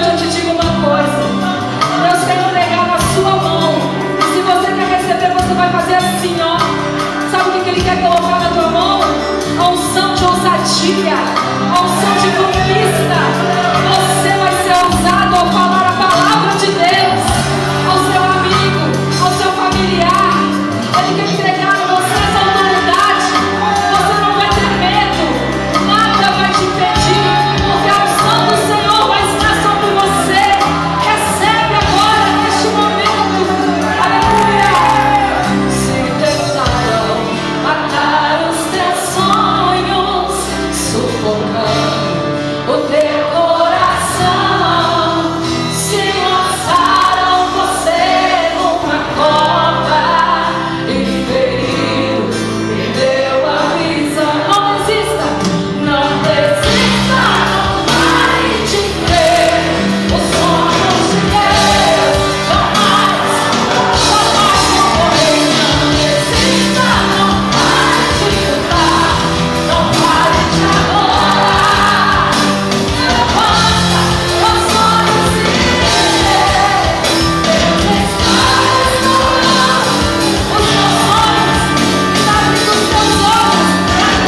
hoje eu te digo uma coisa: Deus quer entregar na sua mão. E se você quer receber, você vai fazer assim, ó. Sabe o que Ele quer colocar na tua mão? A unção de ousadia, a unção de conquista. Você vai ser ousado ao falar a palavra de Deus ao seu amigo, ao seu familiar. Ele quer entregar a você essa autoridade. Você não vai ter medo, nada vai te impedir, porque a unção do Senhor vai estar sobre você. Recebe agora, neste momento. Aleluia. Se tentaram matar os teus sonhos, sufocando o teu coração, se lançaram você numa cova e feriu e deu a visão. Não desista, não desista, não pare de crer. Os sonhos de Deus jamais vão morrer. Não desista, não pare de lutar, não pare de adorar. Levanta os sonhos e Deus está restaurando os teus sonhos. Abre os teus olhos para a tua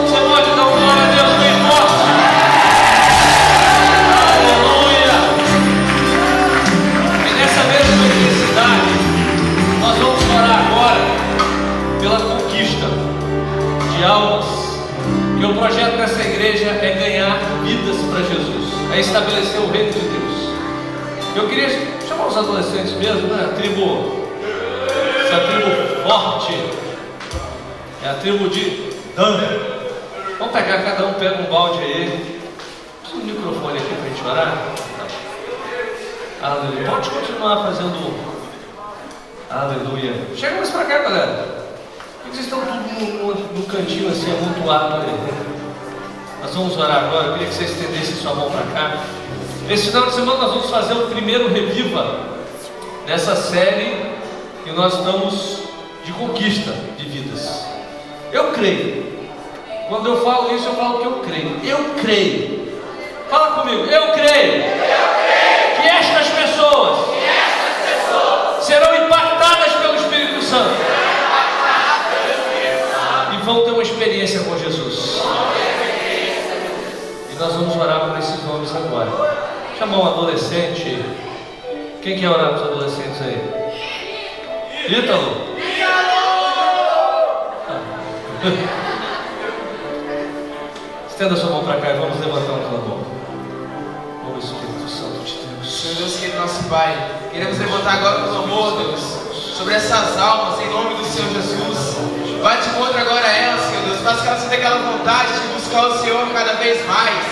Você pode dar um glória a Deus bem forte? Aleluia! E nessa mesma intensidade, nós vamos orar agora pela conquista de almas. E o projeto dessa igreja é ganhar vidas para Jesus, é estabelecer o reino de Deus. Eu queria chamar os adolescentes mesmo, né? Essa tribo forte, é a tribo de Dan. Vamos pegar, cada um pega um balde aí. Precisa um microfone aqui para a gente orar? Aleluia. Pode continuar fazendo. Aleluia. Chega mais para cá, galera. Por que vocês estão tudo no cantinho assim, amontoado aí? Nós vamos orar agora. Eu queria que você estendesse sua mão para cá. Esse final de semana nós vamos fazer o primeiro Reviva nessa série que nós estamos de conquista de vidas. Eu creio. Quando eu falo isso, eu falo que eu creio. Eu creio. Fala comigo. Eu creio. Que estas pessoas serão impactadas pelo Espírito Santo e vão ter uma experiência com Jesus. E nós vamos orar por esses nomes agora. Chamar um adolescente. Quem quer orar para os adolescentes aí? Ítalo. Estenda sua mão para cá e vamos levantar um clamor. Oh Espírito Santo de Deus. Senhor Deus, querido nosso Pai, queremos levantar agora um clamor, Deus, sobre essas almas, em nome do Senhor Jesus. Vai de encontro agora a elas, Senhor Deus. Faça que elas sintam aquela vontade de buscar o Senhor cada vez mais.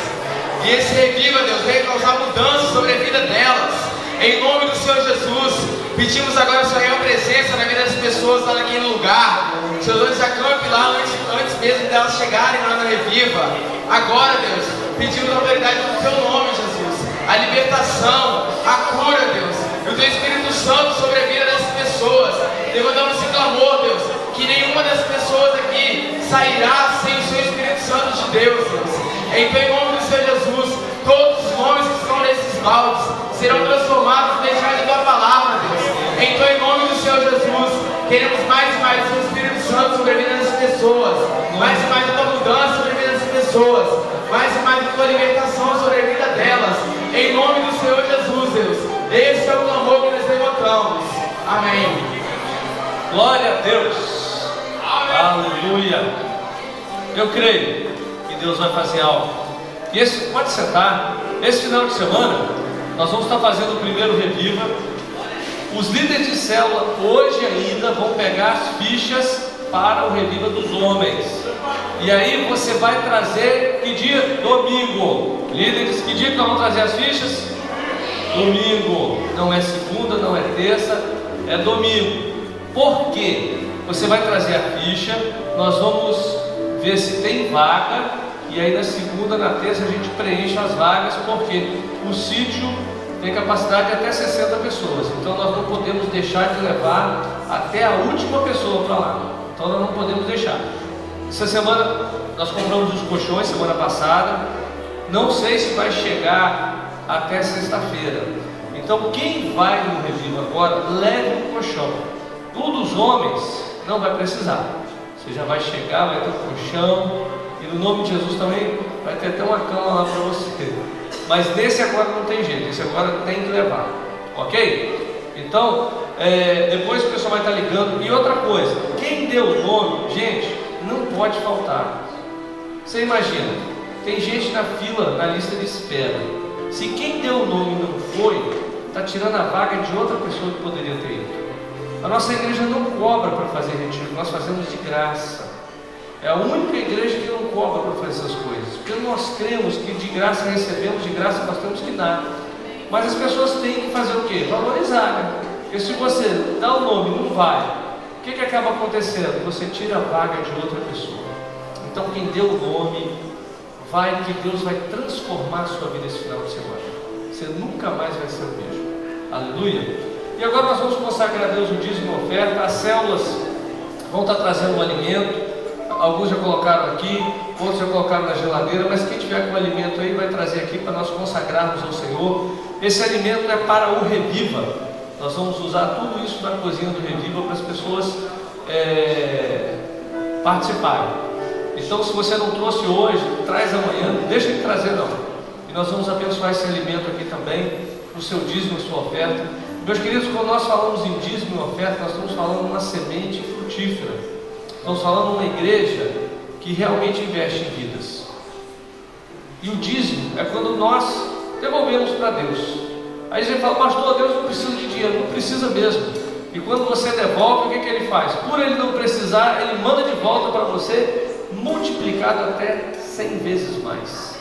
E esse reviva, Deus, venha causar mudança sobre a vida delas. Em nome do Senhor Jesus, pedimos agora a sua real presença na vida das pessoas lá naquele lugar. Senhor Deus, acampe lá antes mesmo delas chegarem lá na Reviva. Agora, Deus, pedimos a autoridade do teu nome, Jesus, a libertação, a cura, Deus, e o teu Espírito Santo sobre a vida dessas pessoas. Levantamos esse clamor, Deus, que nenhuma das pessoas aqui sairá sem o seu Espírito Santo de Deus, Deus. Então, em nome do Senhor Jesus, todos os nomes que estão nesses baldes serão transformados mediante a tua palavra, Deus. Então, em nome do Senhor Jesus, queremos mais e mais o seu Espírito Santo sobre a vida das pessoas, mais e mais a tua mudança sobre a vida das pessoas, mais e mais a tua libertação sobre a vida delas. Em nome do Senhor Jesus, Deus. Esse é o clamor que nós levantamos. Amém. Glória a Deus. Amém. Aleluia. Eu creio que Deus vai fazer algo E esse, pode sentar, esse final de semana, nós vamos estar fazendo o primeiro Reviva. Os líderes de célula hoje ainda vão pegar as fichas para o Reviva dos homens. E aí você vai trazer, que dia? Domingo. Líderes, que dia que nós vamos trazer as fichas? Domingo. Não é segunda, não é terça, é domingo. Por quê? Você vai trazer a ficha, nós vamos ver se tem vaga, e aí na segunda, na terça a gente preenche as vagas, porque o sítio tem capacidade de até 60 pessoas, então nós não podemos deixar de levar até a última pessoa para lá, então nós não podemos deixar. Essa semana nós compramos os colchões, semana passada, não sei se vai chegar até sexta-feira, então quem vai no Reviva agora, leve um colchão. Dos homens não vai precisar, você já vai chegar, vai ter um colchão, e no nome de Jesus também vai ter até uma cama lá para você. Mas nesse agora não tem jeito, esse agora tem que levar, ok? Então, depois o pessoal vai estar ligando. E outra coisa, quem deu o nome, gente, não pode faltar. Você imagina, tem gente na fila, na lista de espera. Se quem deu o nome não foi, está tirando a vaga de outra pessoa que poderia ter ido. A nossa igreja não cobra para fazer retiro, nós fazemos de graça. É a única igreja que não cobra para fazer essas coisas, porque nós cremos que de graça recebemos, de graça nós temos que dar. Mas as pessoas têm que fazer o quê? Valorizar, né? Porque se você dá o nome e não vai, o que acaba acontecendo? Você tira a vaga de outra pessoa. Então quem deu o nome, vai que Deus vai transformar a sua vida esse final de semana. Você nunca mais vai ser o mesmo. Aleluia! E agora nós vamos consagrar a Deus o dízimo e oferta. As células vão estar trazendo um alimento. Alguns já colocaram aqui, outros já colocaram na geladeira, mas quem tiver com alimento aí vai trazer aqui para nós consagrarmos ao Senhor. Esse alimento é para o Reviva. Nós vamos usar tudo isso na cozinha do Reviva para as pessoas participarem. Então, se você não trouxe hoje, traz amanhã, deixa de trazer não. E nós vamos abençoar esse alimento aqui também, o seu dízimo e sua oferta. Meus queridos, quando nós falamos em dízimo e oferta, nós estamos falando de uma semente frutífera. Estamos falando de uma igreja que realmente investe em vidas. E o dízimo é quando nós devolvemos para Deus. Aí você fala, pastor, Deus não precisa de dinheiro. Não precisa mesmo. E quando você devolve, o que ele faz? Por ele não precisar, ele manda de volta para você, multiplicado até 100 vezes mais.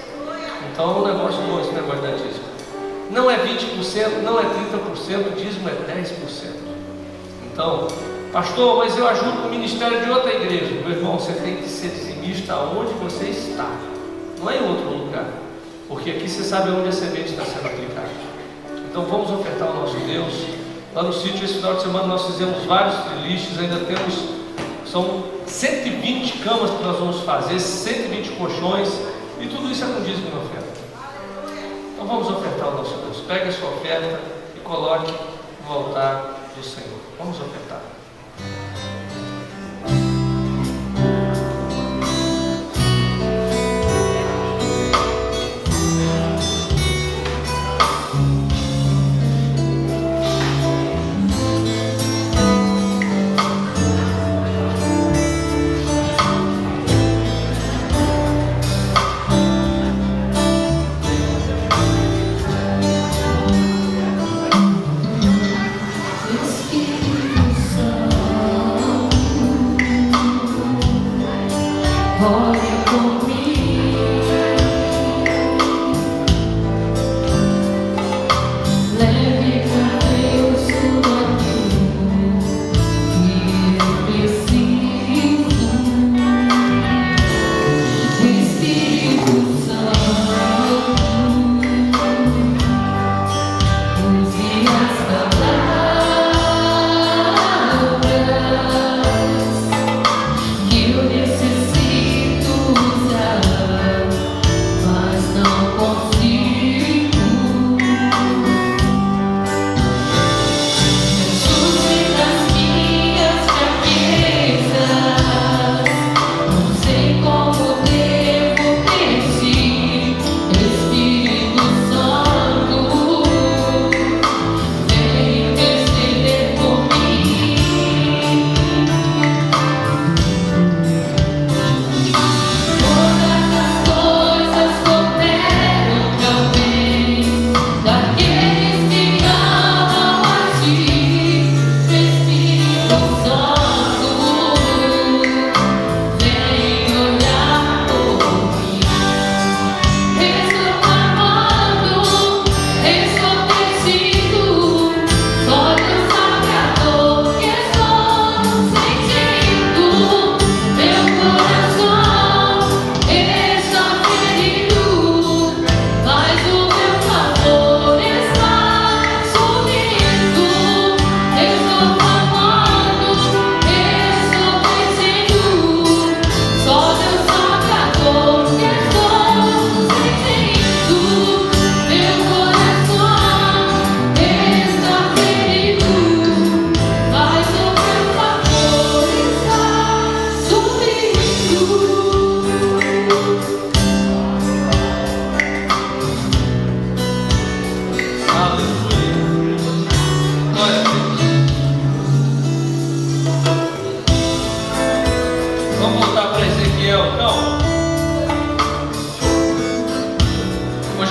Então é um negócio bom esse negócio da dízimo. Não é 20%, não é 30%, dízimo é 10%. Então, pastor, mas eu ajudo o ministério de outra igreja. Meu irmão, você tem que ser dizimista onde você está, não é em outro lugar, porque aqui você sabe onde a semente está sendo aplicada. Então vamos ofertar ao nosso Deus. Lá no sítio, esse final de semana, nós fizemos vários trilhos, ainda temos, são 120 camas que nós vamos fazer, 120 colchões, e tudo isso é com dízimo e oferta. Então vamos ofertar ao nosso Deus. Pegue a sua oferta e coloque no altar do Senhor. Vamos ofertar. Espírito Santo.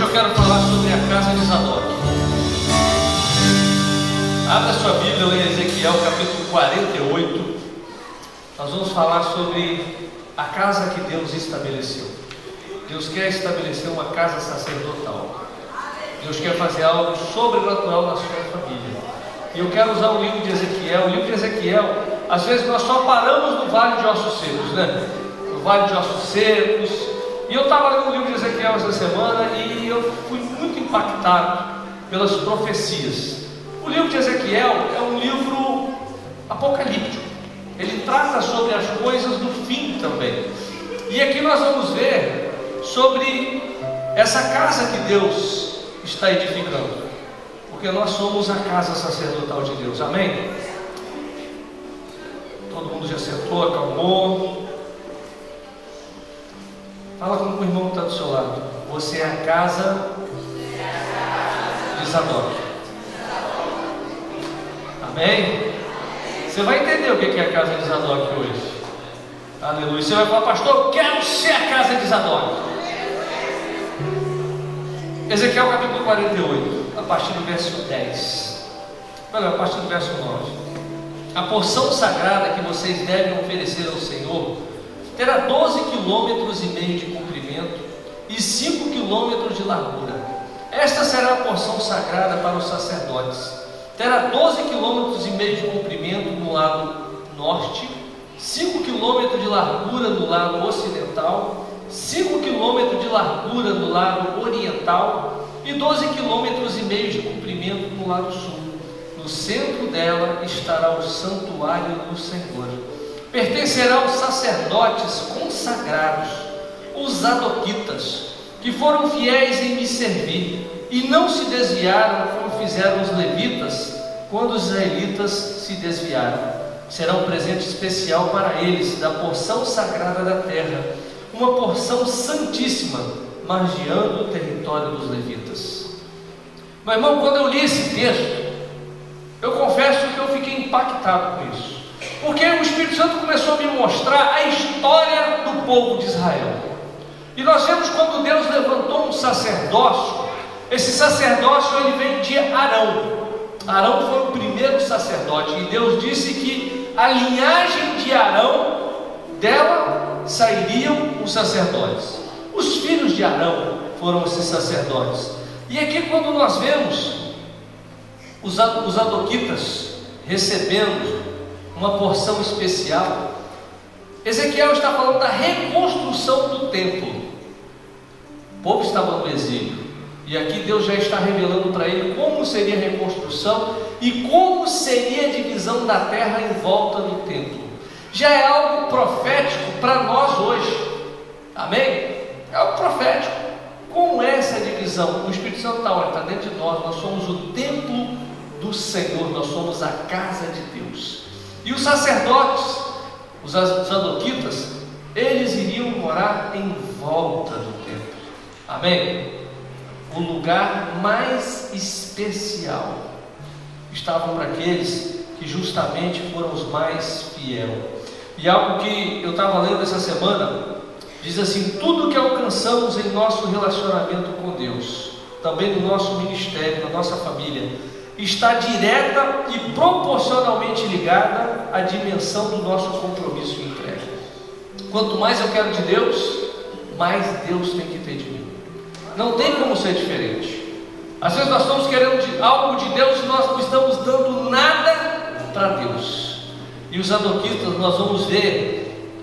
Hoje eu quero falar sobre a casa de Zadok. Abra sua Bíblia em Ezequiel capítulo 48. Nós vamos falar sobre a casa que Deus estabeleceu. Deus quer estabelecer uma casa sacerdotal. Deus quer fazer algo sobrenatural na sua família. E eu quero usar o livro de Ezequiel. O livro de Ezequiel, às vezes nós só paramos no Vale de Ossos Secos, né? No Vale de Ossos Secos. E eu estava lendo o livro de Ezequiel essa semana e eu fui muito impactado pelas profecias. O livro de Ezequiel é um livro apocalíptico. Ele trata sobre as coisas do fim também. E aqui nós vamos ver sobre essa casa que Deus está edificando. Porque nós somos a casa sacerdotal de Deus, amém? Todo mundo já sentou, acalmou. Fala com o irmão que está do seu lado. Você é a casa de Zadok. Amém? Você vai entender o que é a casa de Zadok hoje. Aleluia. Você vai falar, pastor, eu quero ser a casa de Zadok. Ezequiel capítulo 48, a partir do verso 10. Olha, a partir do verso 9. A porção sagrada que vocês devem oferecer ao Senhor terá 12,5 km de comprimento e 5 km de largura. Esta será a porção sagrada para os sacerdotes. Terá 12,5 km de comprimento no lado norte, 5 km de largura no lado ocidental, 5 km de largura no lado oriental e 12,5 km de comprimento no lado sul. No centro dela estará o santuário do Senhor. Pertencerá aos sacerdotes consagrados, os zadoquitas, que foram fiéis em me servir e não se desviaram como fizeram os levitas quando os israelitas se desviaram. Será um presente especial para eles da porção sagrada da terra, uma porção santíssima, margeando o território dos levitas. Meu irmão, quando eu li esse texto, eu confesso que eu fiquei impactado com isso, porque o Espírito Santo começou a me mostrar a história do povo de Israel. E nós vemos quando Deus levantou um sacerdócio. Esse sacerdócio ele vem de Arão. Arão foi o primeiro sacerdote, e Deus disse que a linhagem de Arão, dela sairiam os sacerdotes. Os filhos de Arão foram esses sacerdotes. E aqui quando nós vemos os zadoquitas recebendo uma porção especial, Ezequiel está falando da reconstrução do templo. O povo estava no exílio, e aqui Deus já está revelando para ele como seria a reconstrução e como seria a divisão da terra em volta do templo. Já é algo profético para nós hoje, amém? É algo profético. Como é essa divisão? O Espírito Santo está dentro de nós. Nós somos o templo do Senhor, nós somos a casa de Deus. E os sacerdotes, os zadoquitas, eles iriam morar em volta do templo, amém? O lugar mais especial estavam para aqueles que justamente foram os mais fiéis. E algo que eu estava lendo essa semana diz assim: tudo que alcançamos em nosso relacionamento com Deus, também no nosso ministério, na nossa família, está direta e proporcionalmente ligada à dimensão do nosso compromisso e entrega. Quanto mais eu quero de Deus, mais Deus tem que ter de mim. Não tem como ser diferente. Às vezes nós estamos querendo algo de Deus e nós não estamos dando nada para Deus. E os zadoquitas, nós vamos ver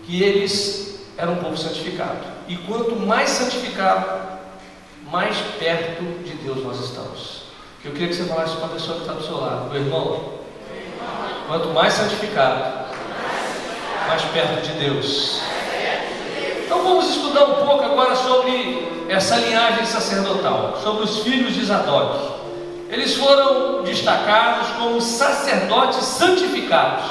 que eles eram um povo santificado. E quanto mais santificado, mais perto de Deus nós estamos. Eu queria que você falasse para a pessoa que está do seu lado: meu irmão, quanto mais santificado, mais perto de Deus. Então vamos estudar um pouco agora sobre essa linhagem sacerdotal, sobre os filhos de Zadok. Eles foram destacados como sacerdotes santificados.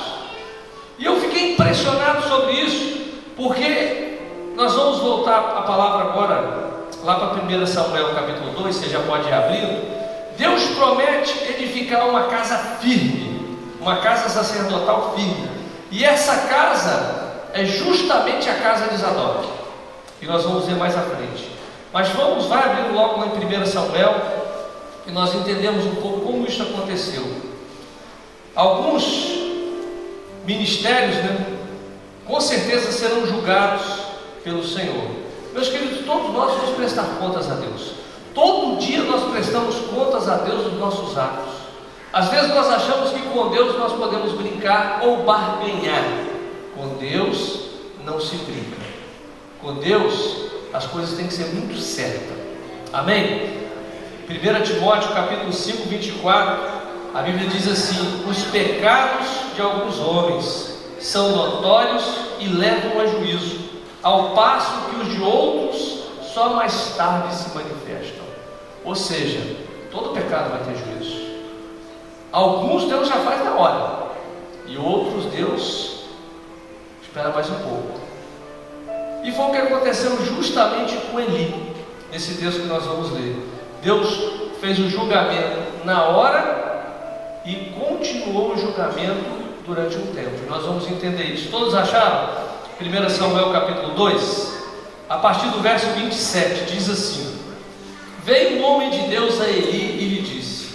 E eu fiquei impressionado sobre isso, porque nós vamos voltar a palavra agora, lá para 1 Samuel capítulo 2, você já pode ir abrindo. Deus promete edificar uma casa firme, uma casa sacerdotal firme. E essa casa é justamente a casa de Zadok. E nós vamos ver mais à frente. Mas vai abrindo logo lá em 1 Samuel, e nós entendemos um pouco como isso aconteceu. Alguns ministérios, com certeza serão julgados pelo Senhor. Meus queridos, todos nós vamos prestar contas a Deus. Todo dia nós prestamos contas a Deus dos nossos atos. Às vezes nós achamos que com Deus nós podemos brincar ou barganhar. Com Deus não se brinca. Com Deus as coisas têm que ser muito certas. Amém? 1 Timóteo capítulo 5, 24, a Bíblia diz assim: os pecados de alguns homens são notórios e levam a juízo, ao passo que os de outros só mais tarde se manifestam. Ou seja, todo pecado vai ter juízo. Alguns Deus já faz na hora, e outros Deus espera mais um pouco. E foi o que aconteceu justamente com Eli, nesse texto que nós vamos ler. Deus fez o julgamento na hora e continuou o julgamento durante um tempo. Nós vamos entender isso. Todos acharam? 1 Samuel capítulo 2, a partir do verso 27, diz assim: veio um homem de Deus a Eli e lhe disse: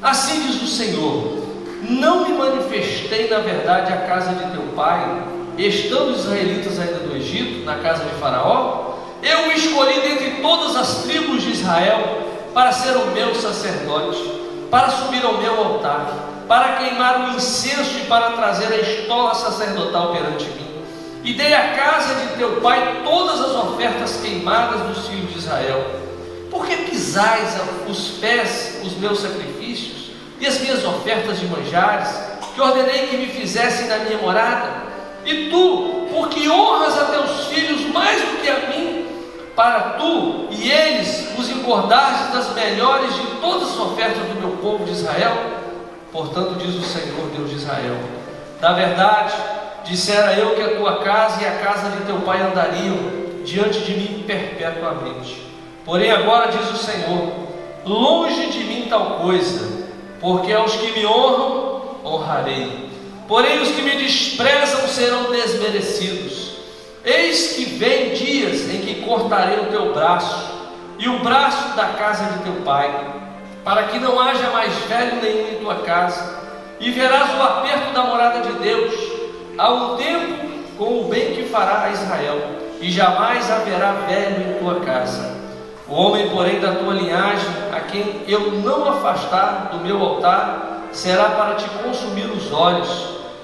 assim diz o Senhor, não me manifestei na verdade à casa de teu pai, estando os israelitas ainda do Egito, na casa de Faraó? Eu o escolhi dentre todas as tribos de Israel para ser o meu sacerdote, para subir ao meu altar, para queimar o incenso e para trazer a estola sacerdotal perante mim. E dei à casa de teu pai todas as ofertas queimadas dos filhos de Israel. Por que pisais os pés os meus sacrifícios e as minhas ofertas de manjares, que ordenei que me fizessem na minha morada? E tu, porque honras a teus filhos mais do que a mim, para tu e eles os engordaste das melhores de todas as ofertas do meu povo de Israel? Portanto, diz o Senhor Deus de Israel: na verdade, dissera eu que a tua casa e a casa de teu pai andariam diante de mim perpetuamente. Porém agora diz o Senhor: longe de mim tal coisa, porque aos que me honram, honrarei, porém os que me desprezam serão desmerecidos. Eis que vem dias em que cortarei o teu braço e o braço da casa de teu pai, para que não haja mais velho nenhum em tua casa, e verás o aperto da morada de Deus, há um tempo com o bem que fará a Israel, e jamais haverá velho em tua casa. O homem, porém, da tua linhagem, a quem eu não afastar do meu altar, será para te consumir os olhos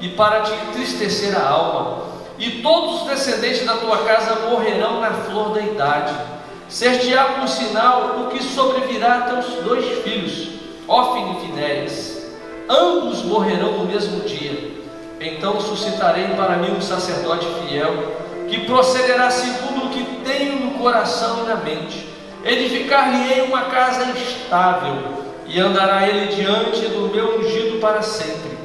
e para te entristecer a alma. E todos os descendentes da tua casa morrerão na flor da idade. Ser-te-á por sinal o que sobrevirá a teus dois filhos, Ófine e Finéias. Ambos morrerão no mesmo dia. Então suscitarei para mim um sacerdote fiel, que procederá segundo o que tenho no coração e na mente. Edificar-lhe-ei uma casa estável, e andará ele diante do meu ungido para sempre.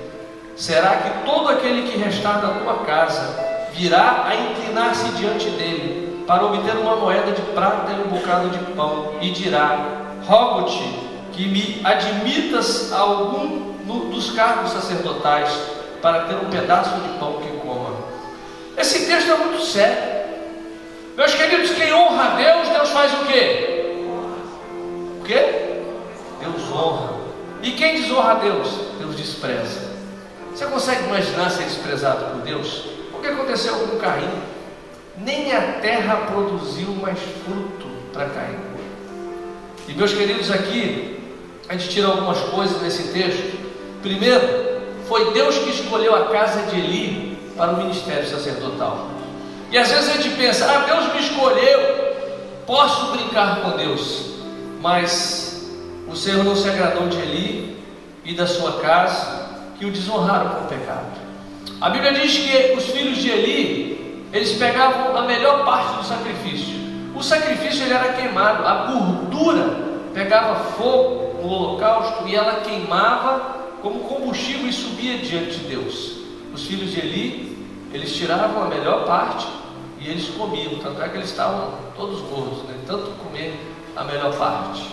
Será que todo aquele que restar da tua casa virá a inclinar-se diante dele, para obter uma moeda de prata e um bocado de pão, e dirá: rogo-te que me admitas a algum dos cargos sacerdotais, para ter um pedaço de pão que coma. Esse texto é muito sério. Meus queridos, quem honra a Deus, Deus faz o quê? O quê? Deus honra. E quem desonra a Deus, Deus despreza. Você consegue imaginar ser desprezado por Deus? O que aconteceu com Caim? Nem a terra produziu mais fruto para Caim. E meus queridos, aqui a gente tira algumas coisas nesse texto. Primeiro, foi Deus que escolheu a casa de Eli para o ministério sacerdotal. E às vezes a gente pensa: Deus me escolheu, posso brincar com Deus. Mas o Senhor não se agradou de Eli e da sua casa, que o desonraram com o pecado. A Bíblia diz que os filhos de Eli, eles pegavam a melhor parte do sacrifício. O sacrifício ele era queimado, a gordura pegava fogo no holocausto e ela queimava como combustível e subia diante de Deus. Os filhos de Eli, eles tiravam a melhor parte e eles comiam, tanto é que eles estavam todos gordos, né? Tanto comer a melhor parte.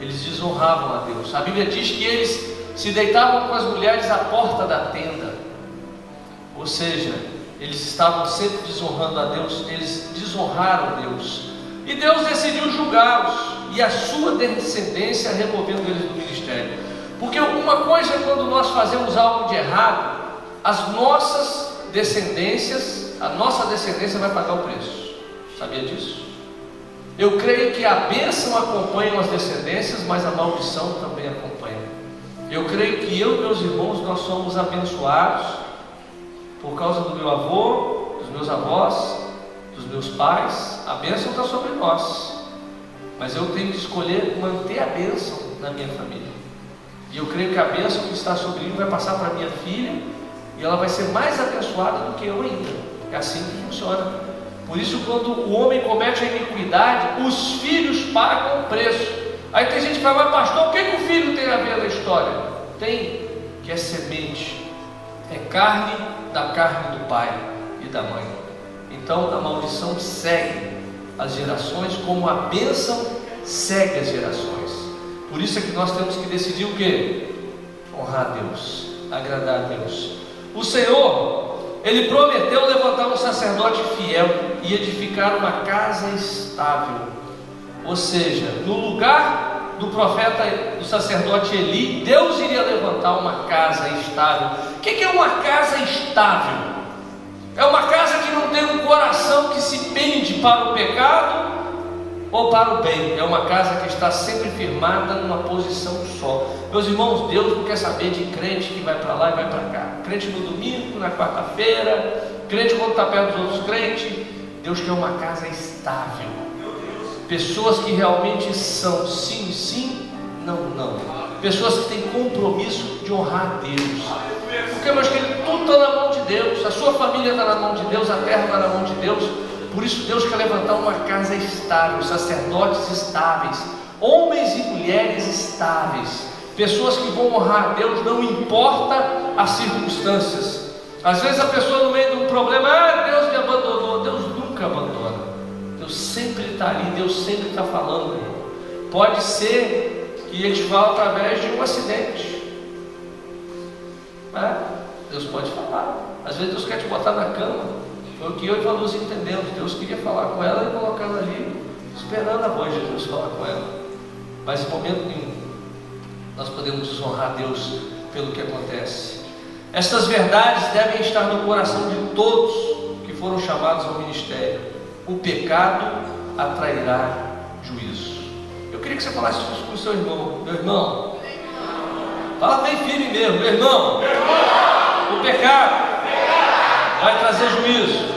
Eles desonravam a Deus. A Bíblia diz que eles se deitavam com as mulheres à porta da tenda. Ou seja, eles estavam sempre desonrando a Deus, eles desonraram Deus. E Deus decidiu julgá-los e a sua descendência removendo eles do ministério. Porque uma coisa é quando nós fazemos algo de errado, as nossas descendências, a nossa descendência vai pagar o preço. Sabia disso? Eu creio que a bênção acompanha as descendências, mas a maldição também acompanha. Eu creio que eu e meus irmãos, nós somos abençoados por causa do meu avô, dos meus avós, dos meus pais. A bênção está sobre nós, mas eu tenho que escolher manter a bênção na minha família. E eu creio que a bênção que está sobre mim vai passar para minha filha, e ela vai ser mais abençoada do que eu ainda. É assim que funciona. Por isso, quando o homem comete a iniquidade, os filhos pagam o preço. Aí tem gente que fala: mas pastor, o que o filho tem a ver na história? Tem, que é semente, é carne da carne do pai e da mãe. Então a maldição segue as gerações, como a bênção segue as gerações. Por isso é que nós temos que decidir o quê? Honrar a Deus, agradar a Deus. O Senhor, Ele prometeu levantar um sacerdote fiel e edificar uma casa estável. Ou seja, no lugar do profeta, do sacerdote Eli, Deus iria levantar uma casa estável. O que é uma casa estável? É uma casa que não tem um coração que se pende para o pecado ou para o bem. É uma casa que está sempre firmada numa posição só. Meus irmãos, Deus não quer saber de crente que vai para lá e vai para cá. Crente no domingo, na quarta-feira, crente quando está perto dos outros crentes. Deus quer uma casa estável. Pessoas que realmente são sim, sim, não, não. Pessoas que têm compromisso de honrar a Deus. Porque, meus queridos, tudo está na mão de Deus. A sua família está na mão de Deus, a terra está na mão de Deus. Por isso Deus quer levantar uma casa estável, sacerdotes estáveis, homens e mulheres estáveis, pessoas que vão honrar a Deus, não importa as circunstâncias. Às vezes a pessoa no meio de um problema: Deus me abandonou. Deus nunca abandona. Deus sempre está ali, Deus sempre está falando. Pode ser que Ele te fale através de um acidente. Deus pode falar. Às vezes Deus quer te botar na cama. Foi o que eu e a Luz entendemos. Deus queria falar com ela e colocar ela ali, esperando a voz de Deus falar com ela. Mas em momento nenhum nós podemos desonrar Deus pelo que acontece. Estas verdades devem estar no coração de todos que foram chamados ao ministério. O pecado atrairá juízo. Eu queria que você falasse isso com o seu irmão. Meu irmão, fala bem firme mesmo. Meu irmão, o pecado vai trazer juízo.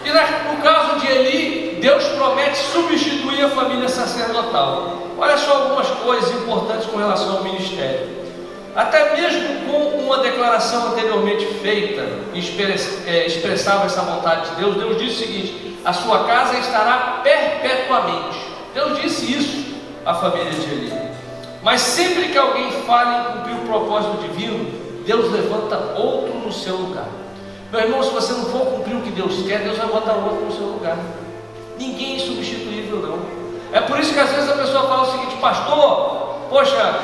E no caso de Eli, Deus promete substituir a família sacerdotal. Olha só algumas coisas importantes com relação ao ministério. Até mesmo com uma declaração anteriormente feita, expressava essa vontade de Deus. Deus disse o seguinte: a sua casa estará perpetuamente. Deus disse isso à família de Eli. Mas sempre que alguém fale em cumprir o propósito divino, Deus levanta outro no seu lugar. Meu irmão, se você não for cumprir o que Deus quer, Deus vai botar outro no seu lugar. Ninguém é insubstituível, não. É por isso que às vezes a pessoa fala o seguinte: pastor, poxa,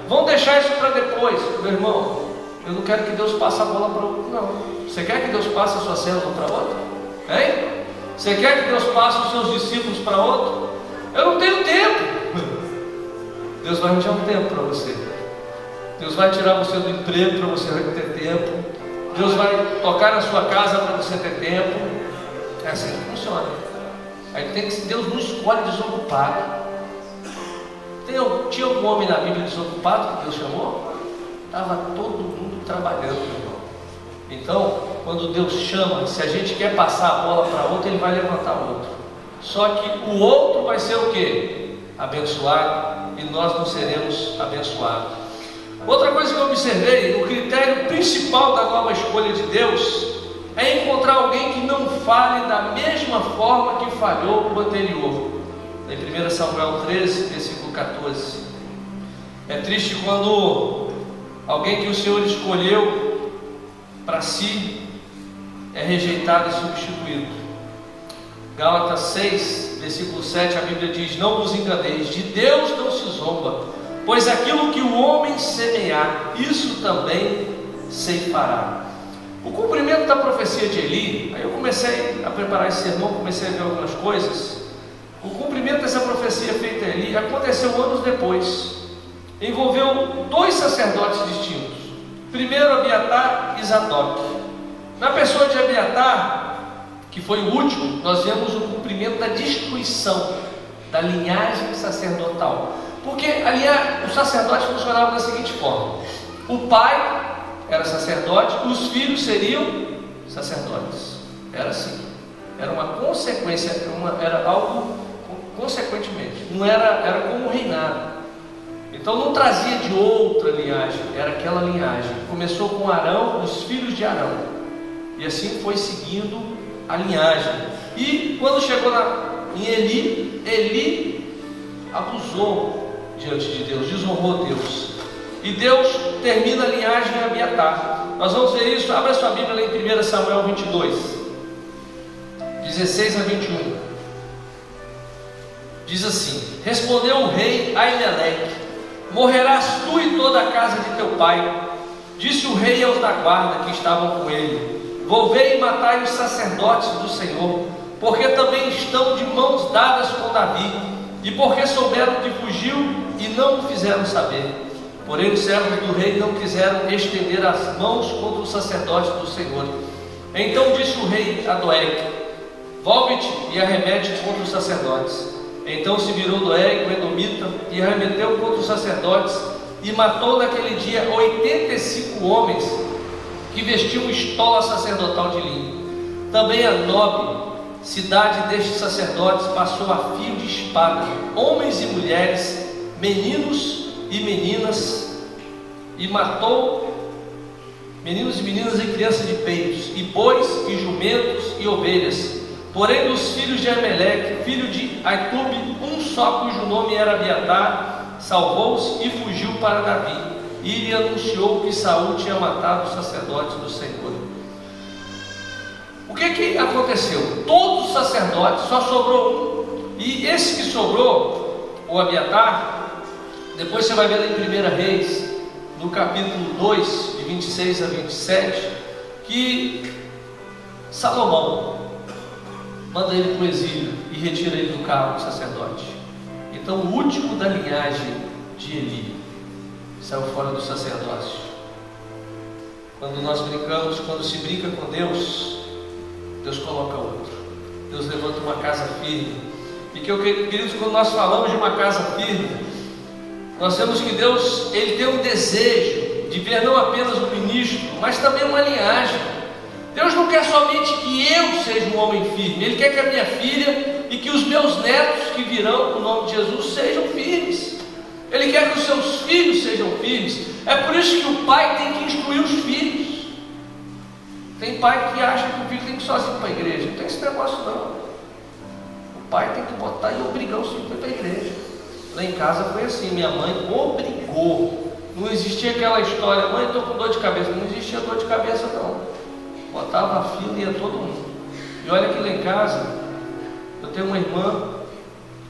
vamos deixar isso para depois. Meu irmão, eu não quero que Deus passe a bola para outro, não. Você quer que Deus passe a sua célula para outro? Hein? Você quer que Deus passe os seus discípulos para outro? Eu não tenho tempo. Deus vai arranjar um tempo para você. Deus vai tirar você do emprego para você ter tempo. Deus vai tocar na sua casa para você ter tempo. É assim que funciona. Aí Deus não escolhe desocupado. Tinha algum homem na Bíblia desocupado que Deus chamou? Estava todo mundo trabalhando, meu irmão. Então, quando Deus chama, se a gente quer passar a bola para outro, Ele vai levantar outro. Só que o outro vai ser o quê? Abençoado, e nós não seremos abençoados. Outra coisa que eu observei: o critério principal da nova escolha de Deus é encontrar alguém que não fale da mesma forma que falhou o anterior. Em 1 Samuel 13, versículo 14. É triste quando alguém que o Senhor escolheu para si é rejeitado e substituído. Gálatas 6, versículo 7, a Bíblia diz: não vos enganeis, de Deus não se zomba, pois aquilo que o homem semear, isso também ceifará. O cumprimento da profecia de Eli, aí eu comecei a preparar esse sermão, comecei a ver algumas coisas. O cumprimento dessa profecia feita a Eli aconteceu anos depois. Envolveu 2 sacerdotes distintos. Primeiro Abiatar e Zadok. Na pessoa de Abiatar, que foi o último, nós vemos o cumprimento da destruição da linhagem sacerdotal. Porque o sacerdote funcionava da seguinte forma: o pai era sacerdote, os filhos seriam sacerdotes. Era assim. Era uma consequência, era algo consequentemente. Não era como um reinado. Então não trazia de outra linhagem, era aquela linhagem. Começou com Arão, os filhos de Arão. E assim foi seguindo a linhagem. E quando chegou em Eli, Eli abusou diante de Deus, desonrou Deus. E Deus termina a linhagem em Abiatar. Nós vamos ver isso, abra sua Bíblia em 1 Samuel 22, 16 a 21. Diz assim: respondeu o rei a Aimeleque: morrerás tu e toda a casa de teu pai. Disse o rei aos da guarda que estavam com ele: volvei e matai os sacerdotes do Senhor, porque também estão de mãos dadas com Davi, e porque souberam que fugiu e não o fizeram saber. Porém os servos do rei não quiseram estender as mãos contra os sacerdotes do Senhor. Então disse o rei a Doeg: volve-te e arremete contra os sacerdotes. Então se virou Doeg, o edomita, e arremeteu contra os sacerdotes, e matou naquele dia 85 homens que vestiam estola sacerdotal de linho. Também a Nob, cidade destes sacerdotes, passou a fio de espada homens e mulheres, meninos e meninas, e matou meninos e meninas e crianças de peitos, e bois e jumentos e ovelhas. Porém dos filhos de Ameleque, filho de Aitube, um só cujo nome era Abiatar, salvou-se e fugiu para Davi, e lhe anunciou que Saul tinha matado os sacerdotes do Senhor. O que aconteceu? Todos os sacerdotes, só sobrou um, e esse que sobrou, o Abiatar, depois você vai ver em 1 Reis, no capítulo 2, de 26 a 27, que Salomão manda ele para o exílio e retira ele do cargo de sacerdote. Então o último da linhagem de Eli saiu fora do sacerdócio. Quando nós brincamos, quando se brinca com Deus, Deus coloca outro. Deus levanta uma casa firme. E que eu queridos, quando nós falamos de uma casa firme, nós vemos que Deus, Ele tem um desejo de ver não apenas um ministro, mas também uma linhagem. Deus não quer somente que eu seja um homem firme, Ele quer que a minha filha e que os meus netos que virão no nome de Jesus sejam firmes. Ele quer que os seus filhos sejam firmes. É por isso que o pai tem que instruir os filhos. Tem pai que acha que o filho tem que ir sozinho para a igreja. Não tem esse negócio não. O pai tem que botar e obrigar os filhos para a igreja. Lá em casa foi assim, minha mãe obrigou. Não existia aquela história: mãe, estou com dor de cabeça. Não existia dor de cabeça não. Botava a fila e ia todo mundo. E olha que lá em casa eu tenho uma irmã,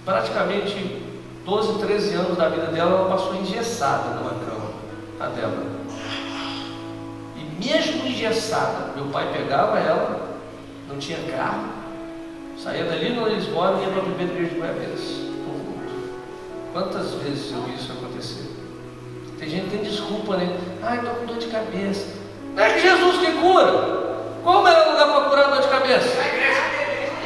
praticamente 12, 13 anos da vida dela, ela passou engessada numa cama, a Débora. E mesmo engessada, meu pai pegava ela, não tinha carro, saía dali onde eles moram e ia para a primeira igreja de Goiabeiras. Quantas vezes eu vi isso acontecer? Tem gente que tem desculpa, né? Ai, estou com dor de cabeça. Não é que Jesus que cura. Qual o melhor lugar para curar dor de cabeça? Na igreja.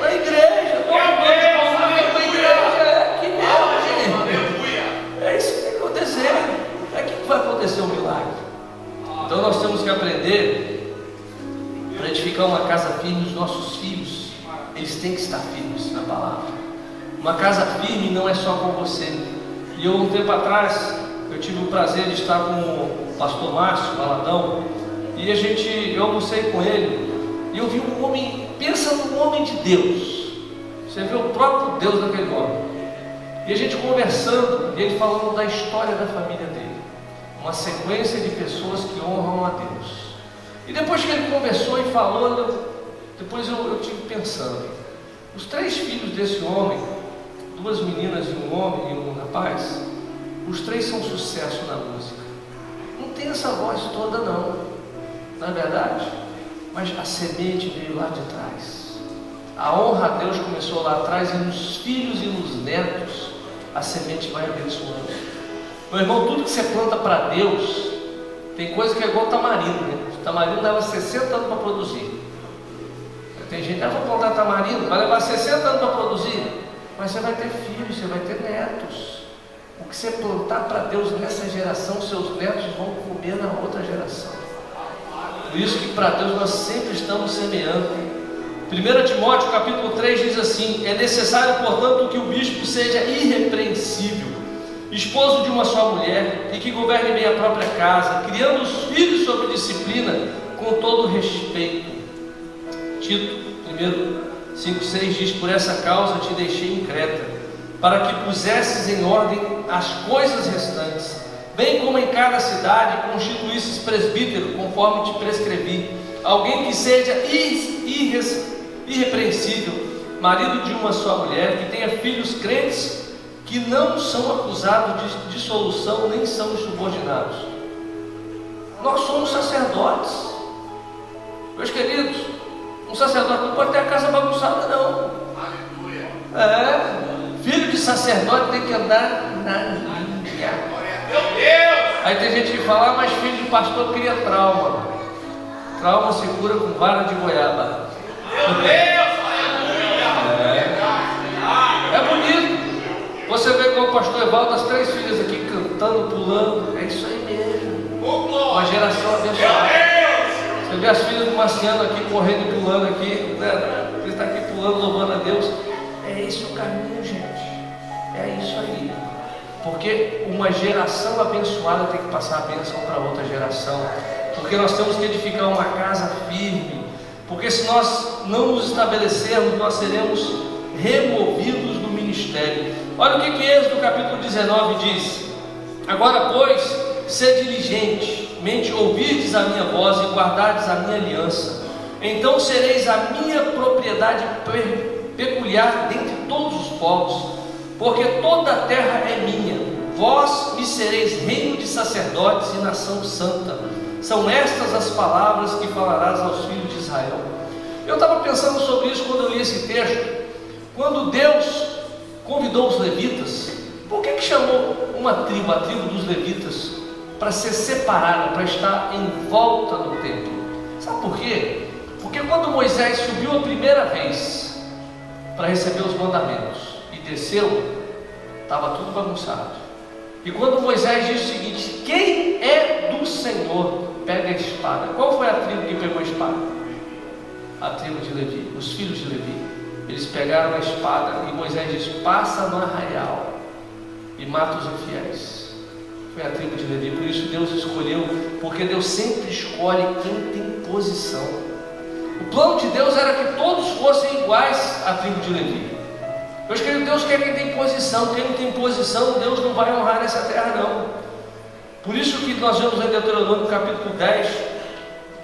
Na igreja. Estou com dor de cabeça. Na igreja. É aqui mesmo, gente. É isso que tem que acontecer. É aqui que vai acontecer um milagre. Então nós temos que aprender para edificar uma casa firme. Os nossos filhos, eles têm que estar firmes na palavra. Uma casa firme não é só com você. E eu, um tempo atrás, eu tive o prazer de estar com o pastor Márcio Baladão, e eu almocei com ele, e eu vi um homem, pensa num homem de Deus, você vê o próprio Deus naquele homem, e a gente conversando, e ele falando da história da família dele, uma sequência de pessoas que honram a Deus. E depois que ele conversou e falou, depois eu tive pensando, os 3 filhos desse homem, 2 meninas e um homem e um rapaz, os 3 são sucesso na música. Não tem essa voz toda não, não é verdade? mas a semente veio lá de trás. A honra a Deus começou lá atrás, e nos filhos e nos netos a semente vai abençoando. Meu irmão, tudo que você planta para Deus, tem coisa que é igual tamarindo, né? O tamarindo leva 60 anos para produzir. Tem gente que vai plantar tamarindo, vai levar 60 anos para produzir, mas você vai ter filhos, você vai ter netos. O que você plantar para Deus nessa geração, seus netos vão comer na outra geração. Por isso que para Deus nós sempre estamos semeando. 1 Timóteo capítulo 3 diz assim: é necessário, portanto, que o bispo seja irrepreensível, esposo de uma só mulher, e que governe bem a própria casa, criando os filhos sob disciplina, com todo respeito. Tito 5,6 diz: por essa causa te deixei em Creta, para que pusesses em ordem as coisas restantes, bem como em cada cidade constituísses presbítero, conforme te prescrevi, alguém que seja irrepreensível, marido de uma só mulher, que tenha filhos crentes, que não são acusados de dissolução, nem são subordinados. Nós somos sacerdotes, meus queridos. Um sacerdote não pode ter a casa bagunçada, não. Filho de sacerdote tem que andar na linha. Aí tem gente que fala: mas filho de pastor cria trauma. Trauma se cura com vara de goiaba. É bonito. Você vê como o pastor Evaldo, as 3 filhas aqui cantando, pulando. É isso aí mesmo. Uma geração abençoada. Você vê as filhas do Marciano aqui correndo e pulando aqui, né? Ele está aqui pulando, louvando a Deus. É esse o caminho, gente. É isso aí. Porque uma geração abençoada tem que passar a bênção para outra geração. Porque nós temos que edificar uma casa firme. Porque se nós não nos estabelecermos, nós seremos removidos do ministério. Olha o que Êxodo capítulo 19 diz: agora, pois, sede diligentemente ouvirdes a minha voz e guardardes a minha aliança, então sereis a minha propriedade peculiar dentre todos os povos, porque toda a terra é minha. Vós me sereis reino de sacerdotes e nação santa. São estas as palavras que falarás aos filhos de Israel. Eu estava pensando sobre isso quando eu li esse texto. Quando Deus convidou os levitas, por que chamou uma tribo, a tribo dos levitas, para ser separada, para estar em volta do templo? Sabe por quê? Porque quando Moisés subiu a primeira vez para receber os mandamentos e desceu, estava tudo bagunçado. E quando Moisés disse o seguinte: quem é do Senhor, pega a espada. Qual foi a tribo que pegou a espada? A tribo de Levi, os filhos de Levi. Eles pegaram a espada e Moisés disse: passa no arraial e mata os infiéis. Foi a tribo de Levi. Por isso Deus escolheu, porque Deus sempre escolhe quem tem posição. O plano de Deus era que todos fossem iguais à tribo de Levi. Meus queridos, Deus quer quem tem posição. Quem não tem posição, Deus não vai honrar nessa terra, não. Por isso que nós vemos em Deuteronômio capítulo 10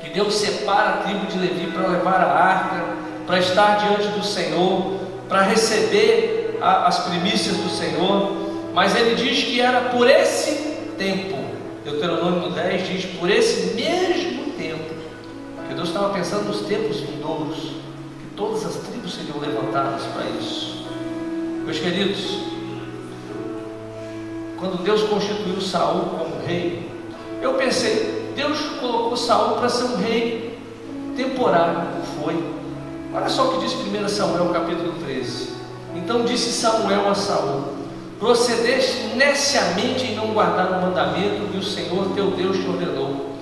que Deus separa a tribo de Levi para levar a arca, para estar diante do Senhor, para receber as primícias do Senhor. Mas ele diz que era por esse tempo. Deuteronômio 10 diz: por esse mesmo tempo, que Deus estava pensando nos tempos vindouros, que todas as tribos seriam levantadas para isso. Meus queridos, quando Deus constituiu Saul como rei, eu pensei: Deus colocou Saul para ser um rei temporário. Foi. Olha só o que diz 1 Samuel capítulo 13. Então disse Samuel a Saul: procedeste neciamente em não guardar o mandamento que o Senhor teu Deus te ordenou,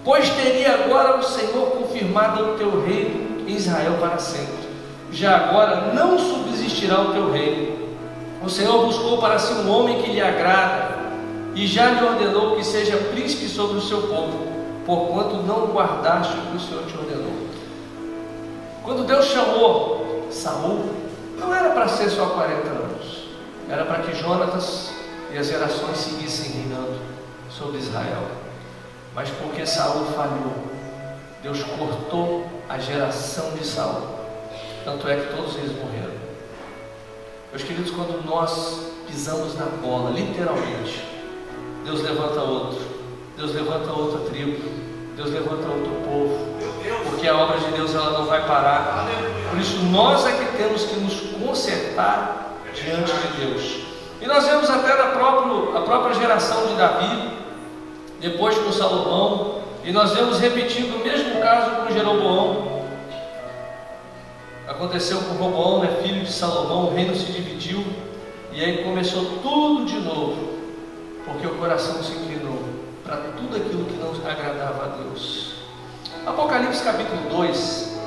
pois teria agora o Senhor confirmado o teu reino em Israel para sempre. Já agora não subsistirá o teu reino. O Senhor buscou para si um homem que lhe agrada, e já lhe ordenou que seja príncipe sobre o seu povo, porquanto não guardaste o que o Senhor te ordenou. Quando Deus chamou Saul, não era para ser só 40 anos, era para que Jonatas e as gerações seguissem reinando sobre Israel. Mas porque Saul falhou, Deus cortou a geração de Saul. Tanto é que todos eles morreram. Meus queridos, quando nós pisamos na bola, literalmente, Deus levanta outro, Deus levanta outra tribo, Deus levanta outro povo. porque a obra de Deus ela não vai parar. Por isso nós é que temos que nos consertar diante de Deus. E nós vemos até a própria geração de Davi, depois com Salomão, e nós vemos repetindo o mesmo caso com Jeroboão. Aconteceu com Roboão, né, filho de Salomão, o reino se dividiu, e aí começou tudo de novo, porque o coração se inclinou para tudo aquilo que não agradava a Deus. Apocalipse capítulo 2,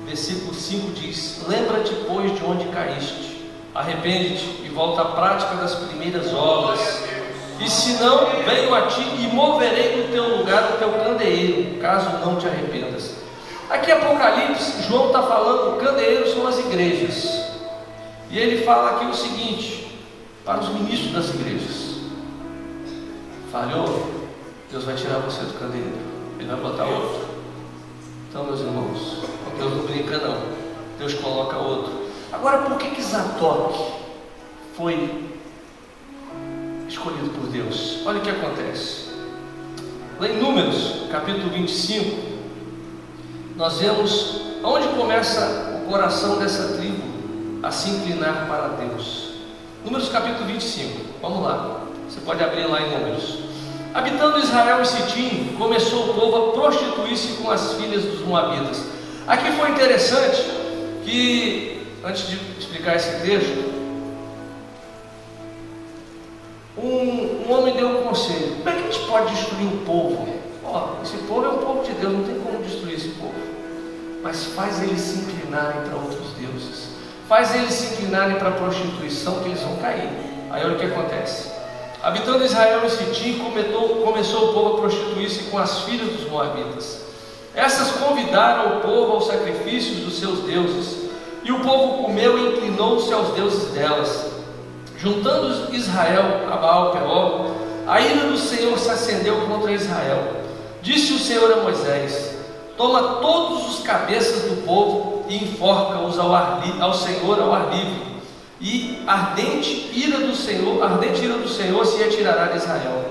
versículo 5 diz: lembra-te, pois, de onde caíste, arrepende-te e volta à prática das primeiras obras, e se não, venho a ti e moverei no teu lugar o teu candeeiro, caso não te arrependas. Aqui Apocalipse, João está falando, candeeiros são as igrejas, e ele fala aqui o seguinte, para os ministros das igrejas: falhou, Deus vai tirar você do candeeiro, Ele vai botar outro. Então, meus irmãos, Deus não brinca não, Deus coloca outro. Agora, por que Zadok foi escolhido por Deus? Olha o que acontece. Lá em Números, capítulo 25, nós vemos onde começa o coração dessa tribo a se inclinar para Deus. Números capítulo 25, vamos lá, você pode abrir lá em Números. Habitando Israel e Sitim, começou o povo a prostituir-se com as filhas dos moabitas. Aqui foi interessante que, antes de explicar esse texto, um homem deu um conselho: como é que a gente pode destruir um povo? Esse povo é um povo de Deus, não tem como destruir esse povo, mas faz eles se inclinarem para outros deuses, faz eles se inclinarem para a prostituição, que eles vão cair. Aí olha o que acontece. Habitando Israel e Sitim, começou o povo a prostituir-se com as filhas dos moabitas. Essas convidaram o povo aos sacrifícios dos seus deuses, e o povo comeu e inclinou-se aos deuses delas. Juntando Israel a Baal-Peor, a ira do Senhor se acendeu contra Israel. Disse o Senhor a Moisés: toma todos os cabeças do povo e enforca-os ao Senhor ao ar livre, e ardente ira do Senhor se retirará de Israel.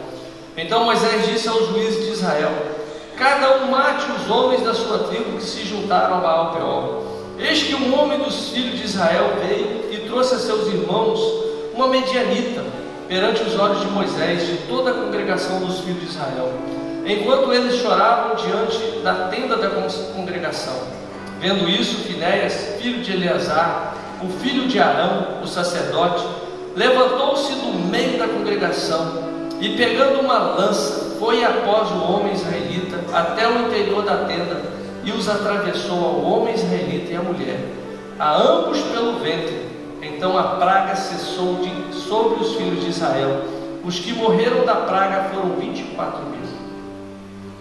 Então Moisés disse aos juízes de Israel: cada um mate os homens da sua tribo que se juntaram a Baal-Peor. Eis que um homem dos filhos de Israel veio e trouxe a seus irmãos uma medianita perante os olhos de Moisés e de toda a congregação dos filhos de Israel, enquanto eles choravam diante da tenda da congregação. Vendo isso, Finéias, filho de Eleazar, o filho de Arão, o sacerdote, levantou-se do meio da congregação e, pegando uma lança, foi após o homem israelita até o interior da tenda e os atravessou ao homem israelita e à mulher, a ambos pelo ventre. Então a praga cessou sobre os filhos de Israel. Os que morreram da praga foram 24 mil.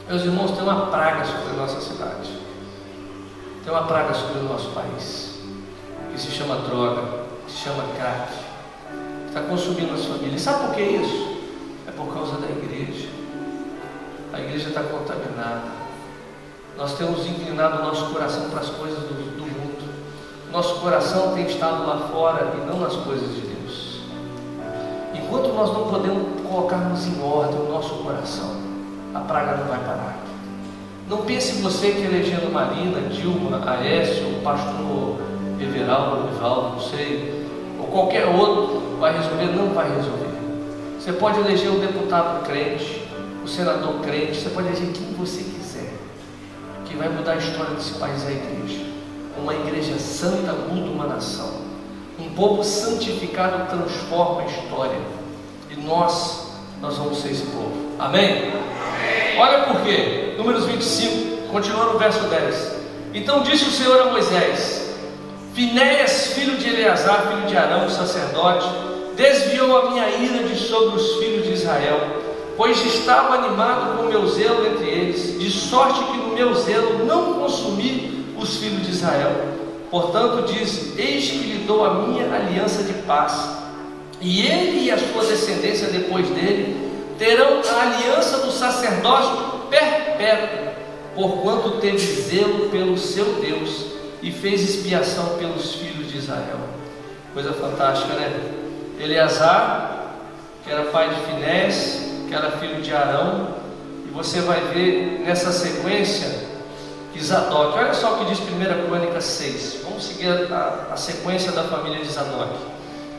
Meus irmãos, tem uma praga sobre a nossa cidade, tem uma praga sobre o nosso país, que se chama droga, que se chama crack, que está consumindo as famílias. Sabe por que isso? É por causa da igreja. A igreja está contaminada. Nós temos inclinado o nosso coração para as coisas do mundo. Nosso coração tem estado lá fora e não nas coisas de Deus. Enquanto nós não podemos colocarmos em ordem o nosso coração, a praga não vai parar. Não pense você que elegendo Marina, Dilma, Aécio, o pastor Everaldo, não sei, ou qualquer outro vai resolver. Não vai resolver. Você pode eleger um deputado crente, o senador crente, você pode eleger quem você quiser. Quem vai mudar a história desse país é a igreja. Uma igreja santa muda uma nação. Um povo santificado transforma a história. E nós vamos ser esse povo. Amém? Amém. Olha por quê. Números 25, continuando no verso 10. Então disse o Senhor a Moisés: Finéias, filho de Eleazar, filho de Arão, sacerdote, desviou a minha ira de sobre os filhos de Israel, pois estava animado com o meu zelo entre eles, de sorte que no meu zelo não consumi os filhos de Israel. Portanto diz: eis que lhe dou a minha aliança de paz, e ele e a sua descendência depois dele terão a aliança do sacerdócio perpétuo, porquanto teve zelo pelo seu Deus e fez expiação pelos filhos de Israel. Coisa fantástica, né? Eleazar, que era pai de Finéias, que era filho de Arão, e você vai ver nessa sequência de Zadok. Olha só o que diz 1 Crônicas 6. Vamos seguir a sequência da família de Zadok.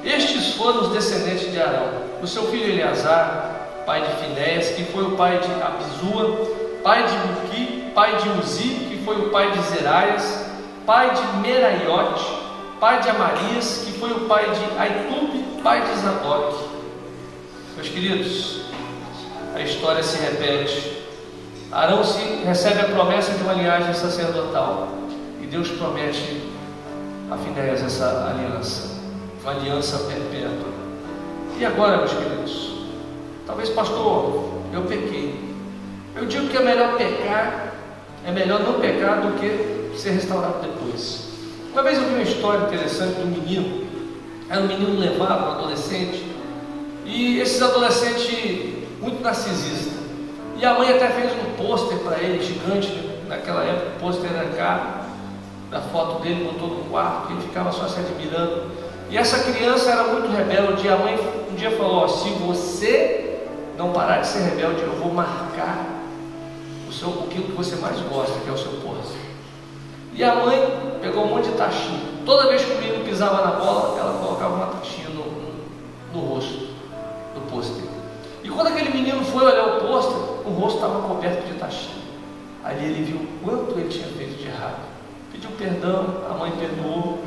Estes foram os descendentes de Arão: o seu filho Eleazar, pai de Finéias, que foi o pai de Abisua, pai de Buqui, pai de Uzi, que foi o pai de Zeraias, pai de Meraiote, pai de Amarias, que foi o pai de Aitube, pai de Zadok. Meus queridos, a história se repete. Arão recebe a promessa de uma linhagem sacerdotal, e Deus promete a Finéias essa aliança, uma aliança perpétua. E agora, meus queridos, talvez, pastor, eu pequei. Eu digo que é melhor pecar, é melhor não pecar do que ser restaurado depois. Uma vez eu vi uma história interessante de um menino. Era um menino levado, um adolescente, e esses adolescentes muito narcisistas. E a mãe até fez um pôster para ele, gigante, naquela época o pôster era caro, da foto dele, botou no quarto, que ele ficava só se admirando. E essa criança era muito rebelde, e a mãe um dia falou: se você não parar de ser rebelde, eu vou marcar aquilo que você mais gosta, que é o seu pôster. E a mãe pegou um monte de taxinha. Toda vez que o menino pisava na bola, ela colocava uma taxinha no rosto do pôster. E quando aquele menino foi olhar o pôster, o rosto estava coberto de taxinha. Ali ele viu o quanto ele tinha feito de errado. Pediu perdão, a mãe perdoou,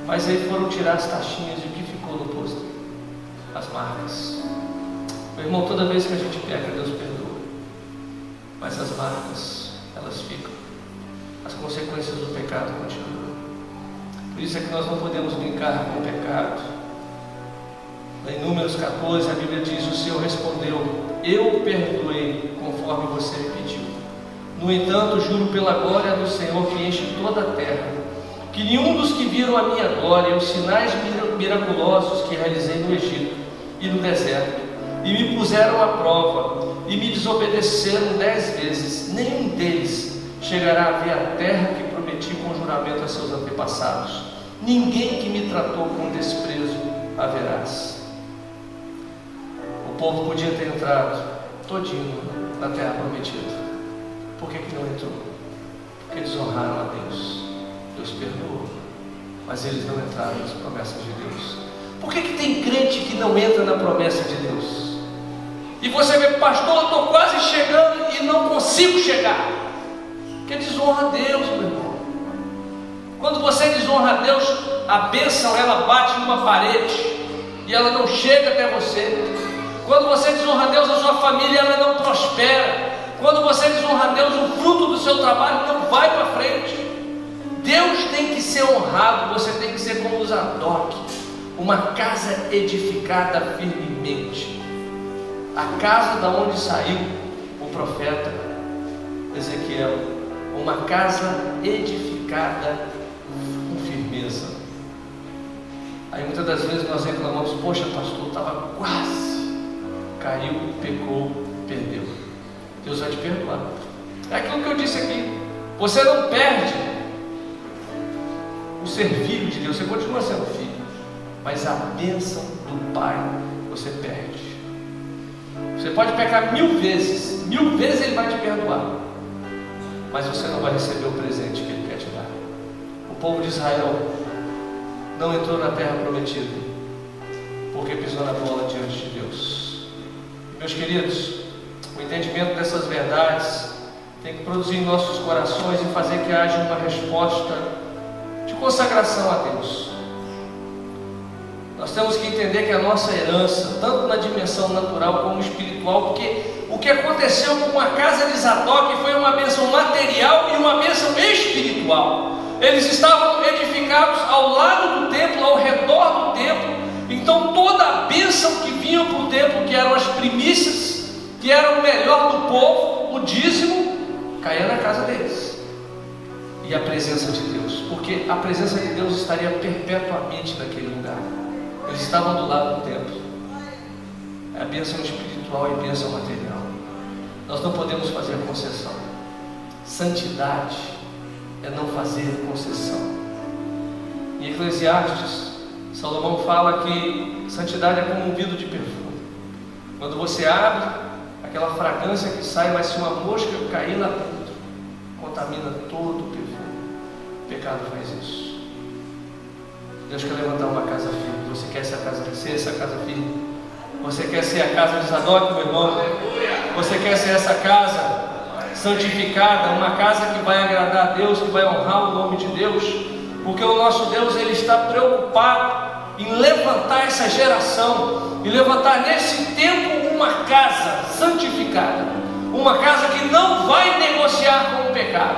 mas aí foram tirar as taxinhas, e o que ficou no pôster? As marcas. Meu irmão, toda vez que a gente peca, Deus perdoa, mas as marcas, elas ficam. As consequências do pecado continuam. Por isso é que nós não podemos brincar com o pecado. Em Números 14, a Bíblia diz: o Senhor respondeu: eu perdoei conforme você me pediu. No entanto, juro pela glória do Senhor que enche toda a terra, que nenhum dos que viram a minha glória, os sinais miraculosos que realizei no Egito e no deserto, e me puseram à prova, e me desobedeceram 10 vezes, nenhum deles chegará a ver a terra que prometi com juramento a seus antepassados. Ninguém que me tratou com desprezo haverás. O povo podia ter entrado todinho na terra prometida. Por que não entrou? Porque eles honraram a Deus. Deus perdoou, mas eles não entraram nas promessas de Deus. Por que tem crente que não entra na promessa de Deus? E você vê: pastor, eu estou quase chegando e não consigo chegar. Porque desonra a Deus, meu irmão. Quando você desonra a Deus, a bênção ela bate numa parede e ela não chega até você. Quando você desonra a Deus, a sua família ela não prospera. Quando você desonra a Deus, o fruto do seu trabalho não vai para frente. Deus tem que ser honrado. Você tem que ser como Zadok, uma casa edificada firmemente. A casa da onde saiu o profeta Ezequiel, uma casa edificada com firmeza. Aí muitas das vezes nós reclamamos: poxa, pastor, estava quase, caiu, pecou, perdeu. Deus vai te perdoar. É aquilo que eu disse aqui: você não perde o ser filho de Deus, você continua sendo filho, mas a bênção do Pai você perde. Você pode pecar 1000 vezes, 1000 vezes Ele vai te perdoar, mas você não vai receber o presente que Ele quer te dar. O povo de Israel não entrou na terra prometida porque pisou na bola diante de Deus. Meus queridos, o entendimento dessas verdades tem que produzir em nossos corações e fazer que haja uma resposta de consagração a Deus. Nós temos que entender que a nossa herança, tanto na dimensão natural como espiritual, porque o que aconteceu com a casa de Zadok foi uma bênção material e uma bênção espiritual. Eles estavam edificados ao lado do templo, ao redor do templo. Então toda a bênção que vinha para o templo, que eram as primícias, que eram o melhor do povo, o dízimo, caía na casa deles. E a presença de Deus, porque a presença de Deus estaria perpetuamente naquele lugar. Eles estavam do lado do templo. É a bênção espiritual e a bênção material. Nós não podemos fazer concessão. Santidade é não fazer concessão. Em Eclesiastes, Salomão fala que santidade é como um vidro de perfume. Quando você abre, aquela fragrância que sai, mas se uma mosca cair lá dentro, contamina todo o perfume. O pecado faz isso. Deus quer levantar uma casa firme. Você quer ser essa casa firme? Você quer ser a casa de Zadok, meu irmão? Você quer ser essa casa santificada, uma casa que vai agradar a Deus, que vai honrar o nome de Deus? Porque o nosso Deus, Ele está preocupado em levantar essa geração, e levantar nesse tempo uma casa santificada, uma casa que não vai negociar com o pecado,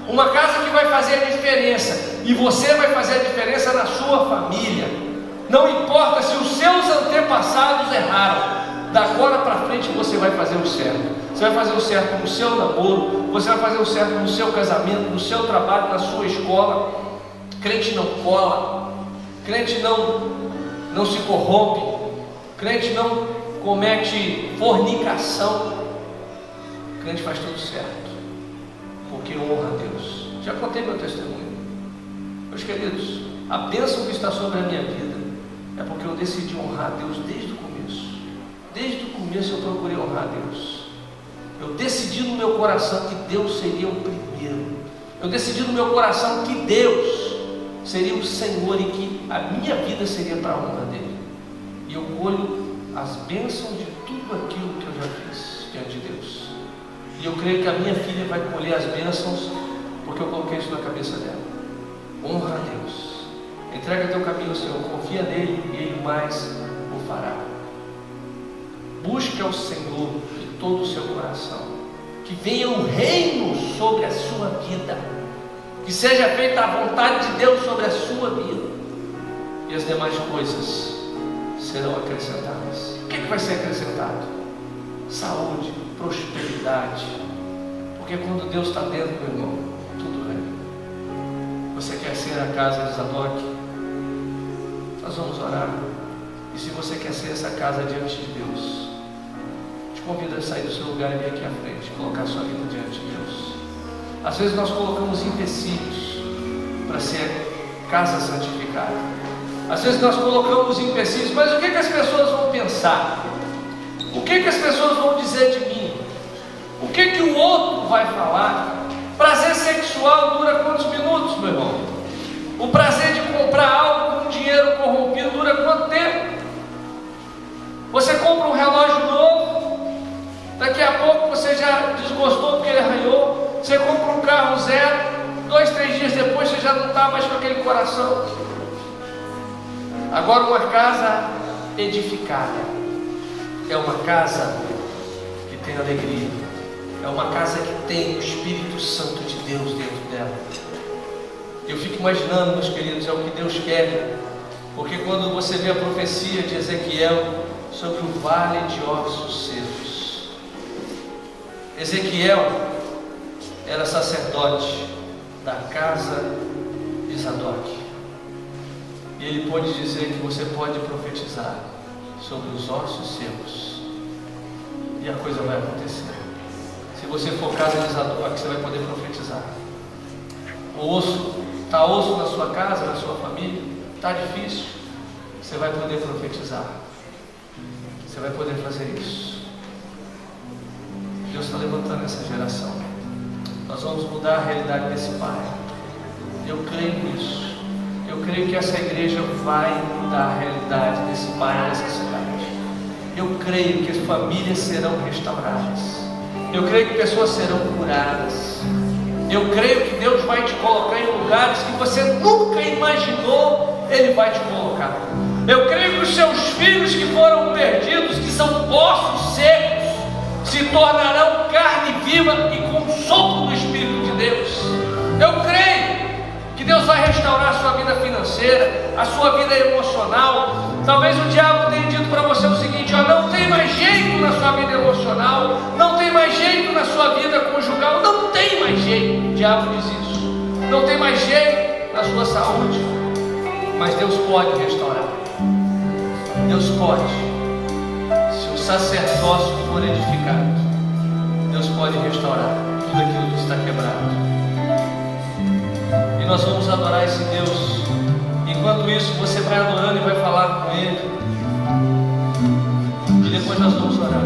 uma casa que vai fazer a diferença, e você vai fazer a diferença na sua família. Não importa se os seus antepassados erraram, da agora para frente você vai fazer o certo. Você vai fazer o certo no seu namoro, você vai fazer o certo no seu casamento, no seu trabalho, na sua escola. Crente não cola, crente não se corrompe, crente não comete fornicação, crente faz tudo certo, porque honra a Deus. Já contei meu testemunho. Meus queridos, a bênção que está sobre a minha vida é porque eu decidi honrar a Deus desde o começo. Desde o começo eu procurei honrar a Deus. Eu decidi no meu coração que Deus seria o primeiro. Eu decidi no meu coração que Deus seria o Senhor e que a minha vida seria para a honra dele. E eu colho as bênçãos de tudo aquilo que eu já fiz diante de Deus. E eu creio que a minha filha vai colher as bênçãos porque eu coloquei isso na cabeça dela. Honra a Deus. Entrega teu caminho ao Senhor, confia nele e Ele mais o fará. Busque ao Senhor de todo o seu coração, que venha o reino sobre a sua vida, que seja feita a vontade de Deus sobre a sua vida, e as demais coisas serão acrescentadas. O que vai ser acrescentado? Saúde, prosperidade, porque quando Deus está dentro, meu irmão, tudo vem. Você quer ser a casa de Zadok? Nós vamos orar. E se você quer ser essa casa diante de Deus, te convido a sair do seu lugar e vir aqui à frente, colocar sua vida diante de Deus. Às vezes nós colocamos empecilhos para ser casa santificada. Às vezes nós colocamos empecilhos, mas o que as pessoas vão pensar? O que as pessoas vão dizer de mim? O que o outro vai falar? Prazer sexual dura quantos minutos, meu irmão? O prazer de comprar algo com dinheiro corrompido dura quanto tempo? Você compra um relógio novo, daqui a pouco você já desgostou porque ele arranhou. Você compra um carro zero, 2, 3 dias depois você já não está mais com aquele coração. Agora, uma casa edificada é uma casa que tem alegria, é uma casa que tem o Espírito Santo de Deus dentro dela. Eu fico imaginando, meus queridos, é o que Deus quer, porque quando você vê a profecia de Ezequiel sobre o vale de ossos secos, Ezequiel era sacerdote da casa de Zadok, e ele pôde dizer que você pode profetizar sobre os ossos secos, e a coisa vai acontecer. Se você for casa de Zadok, você vai poder profetizar. O osso, está osso na sua casa, na sua família, está difícil, você vai poder profetizar, você vai poder fazer isso. Deus está levantando essa geração. Nós vamos mudar a realidade desse pai. Eu creio nisso. Eu creio que essa igreja vai mudar a realidade desse pai nessa cidade. Eu creio que as famílias serão restauradas. Eu creio que pessoas serão curadas. Eu creio que Deus vai te colocar em lugares que você nunca imaginou Ele vai te colocar. Eu creio que os seus filhos que foram perdidos, que são ossos secos, se tornarão carne viva e com o sopro do Espírito de Deus. Eu creio que Deus vai restaurar a sua vida financeira, a sua vida emocional. Talvez o diabo tenha dito para você o seguinte: ó, não tem mais jeito na sua vida emocional, não tem mais jeito na sua vida conjugal, não tem mais jeito. O diabo diz isso. Não tem mais jeito na sua saúde, mas Deus pode restaurar. Deus pode. Se o sacerdócio for edificado, Deus pode restaurar tudo aquilo que está quebrado. E nós vamos adorar esse Deus. Enquanto isso, você vai adorando e vai falar com Ele. E depois nós vamos orar.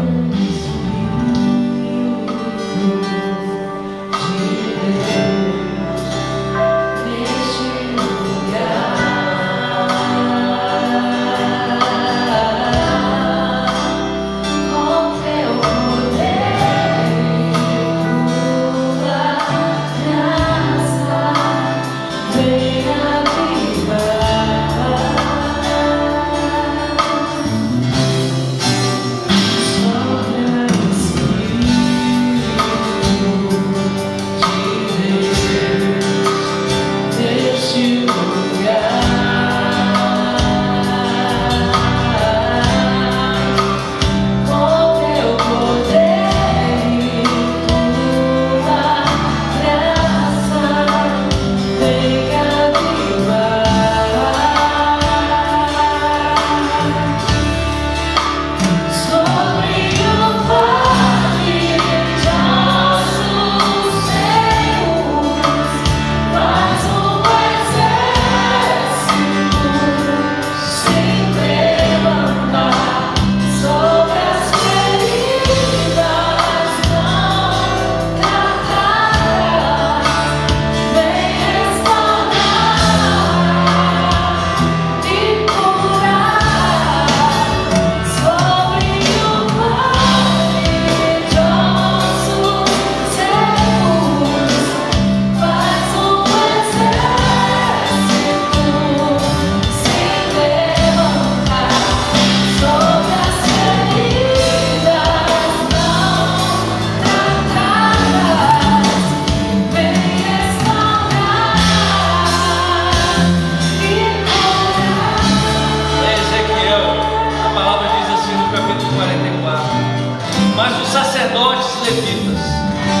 mas os sacerdotes levitas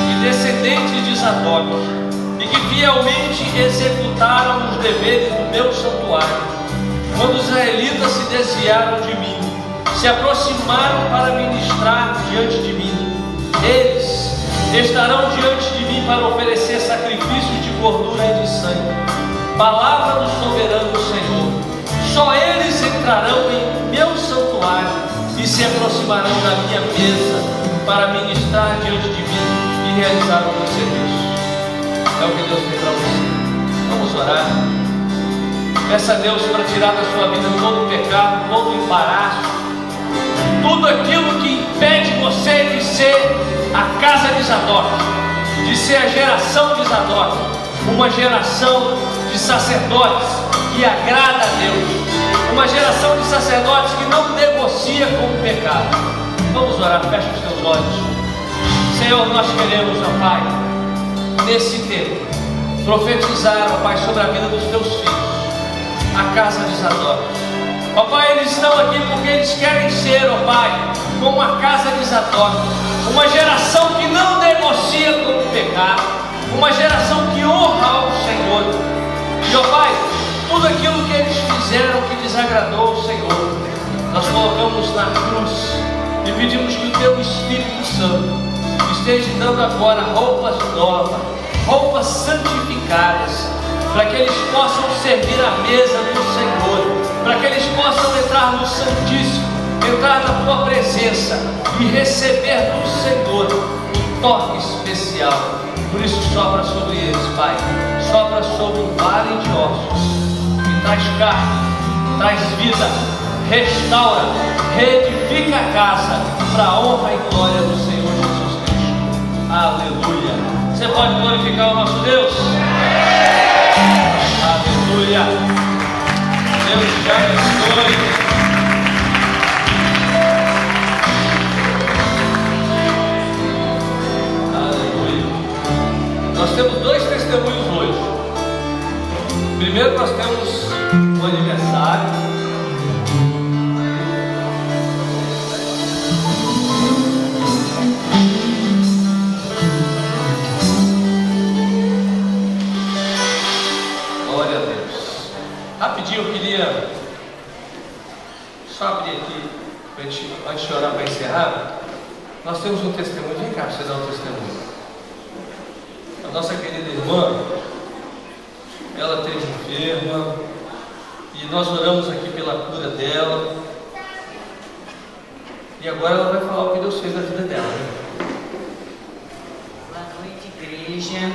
e descendentes de Zadok, e que fielmente executaram os deveres do meu santuário, quando os israelitas se desviaram de mim, se aproximaram para ministrar diante de mim, eles estarão diante de mim para oferecer sacrifícios de gordura e de sangue. Palavra do soberano Senhor: só eles entrarão em meu santuário e se aproximarão da minha mesa para ministrar diante de mim e realizar o meu serviço. É o que Deus tem para você. Vamos orar. Peça a Deus para tirar da sua vida todo o pecado, todo o embaraço, tudo aquilo que impede você de ser a casa de Zadok, de ser a geração de Zadok, uma geração de sacerdotes que agrada a Deus, uma geração de sacerdotes que não negocia com o pecado. Vamos orar, fecha os teus olhos. Senhor, nós queremos, ó Pai, nesse tempo, profetizar, ó Pai, sobre a vida dos teus filhos, a casa de Zadok. Ó Pai, eles estão aqui porque eles querem ser, ó Pai, como a casa de Zadok, uma geração que não negocia com o pecado, uma geração que honra ao Senhor. E ó Pai, tudo aquilo que eles fizeram que desagradou ao Senhor, nós colocamos na cruz e pedimos que o Teu Espírito Santo esteja dando agora roupas novas, roupas santificadas, para que eles possam servir à mesa do Senhor, para que eles possam entrar no Santíssimo, entrar na Tua presença e receber do Senhor um toque especial. Por isso sopra sobre eles, Pai, sopra sobre um vale de ossos, e traz carne, traz vida, restaura, reedifica a casa, para a honra e glória do Senhor Jesus Cristo. Aleluia. Você pode glorificar o nosso Deus? Aleluia. Deus te abençoe. Nós temos dois testemunhos hoje. Primeiro nós temos o aniversário. Glória a Deus. Rapidinho eu queria só abrir aqui, antes de orar para encerrar. Nós temos um testemunho. Vem cá, você dá um testemunho. A nossa querida irmã, ela esteve enferma e nós oramos aqui pela cura dela, e agora ela vai falar o que Deus fez na vida dela, né? Boa noite, igreja.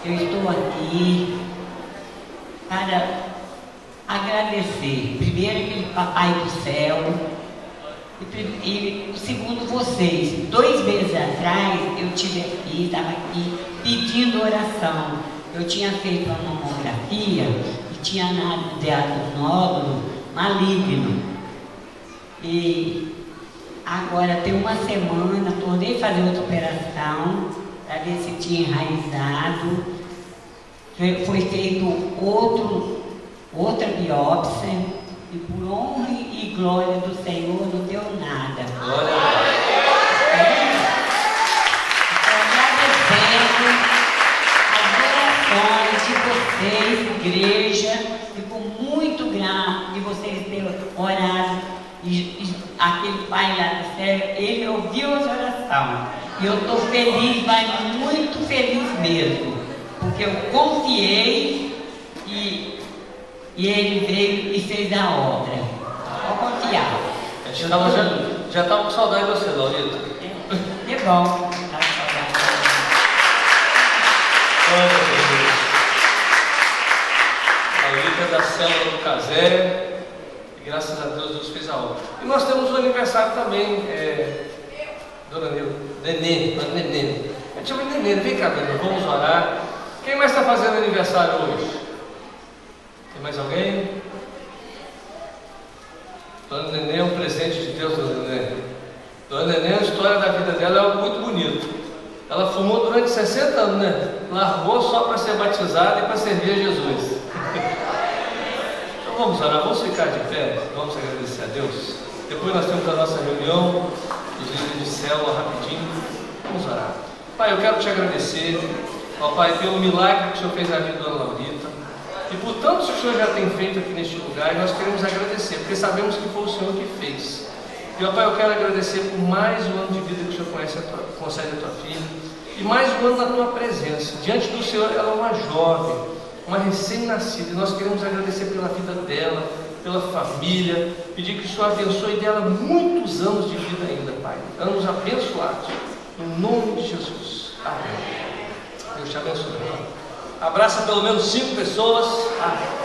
Eu estou aqui para agradecer primeiro aquele Papai do Céu e segundo vocês. 2 meses atrás eu estava aqui pedindo oração. Eu tinha feito uma mamografia e tinha dado nódulo maligno, e agora tem uma semana tornei fazer outra operação para ver se tinha enraizado. Foi feito outra biópsia, e por honra e glória do Senhor não deu nada. Glória a Deus. Estou agradecendo as orações de vocês, igreja. Fico muito grato de vocês terem orado. E aquele Pai lá do céu, ele ouviu as orações. E eu estou feliz, mas muito feliz mesmo. Porque eu confiei e ele veio e fez a obra. Vou confiar. A gente já estava com saudade de você, Laurita. É bom. Tá com saudade. Glória a Deus. Laurita é da célula do Casé, e graças a Deus fez a obra. E nós temos o aniversário também, Dona Nenê. Eu chamo de Nenê. Vem cá, Nenê, vamos orar. Quem mais está fazendo aniversário hoje? Tem mais alguém? Dona Nenê é um presente de Deus, Dona Nenê. Dona Nenê, a história da vida dela é algo muito bonito. Ela fumou durante 60 anos, né? Largou só para ser batizada e para servir a Jesus. Então vamos orar, vamos ficar de pé, vamos agradecer a Deus. Depois nós temos a nossa reunião dos líderes de célula rapidinho. Vamos orar. Pai, eu quero te agradecer, ó Pai, pelo milagre que o Senhor fez na vida da Dona Laurita e por tanto que o Senhor já tem feito aqui neste lugar, e nós queremos agradecer, porque sabemos que foi o Senhor que fez. E ó Pai, eu quero agradecer por mais um ano de vida que o Senhor concede a tua filha, e mais um ano na tua presença. Diante do Senhor, ela é uma jovem, uma recém-nascida, e nós queremos agradecer pela vida dela, pela família, pedir que o Senhor abençoe dela muitos anos de vida ainda, Pai, anos abençoados, em nome de Jesus. Amém. Deus te abençoe. Abraça pelo menos 5 pessoas. Amém.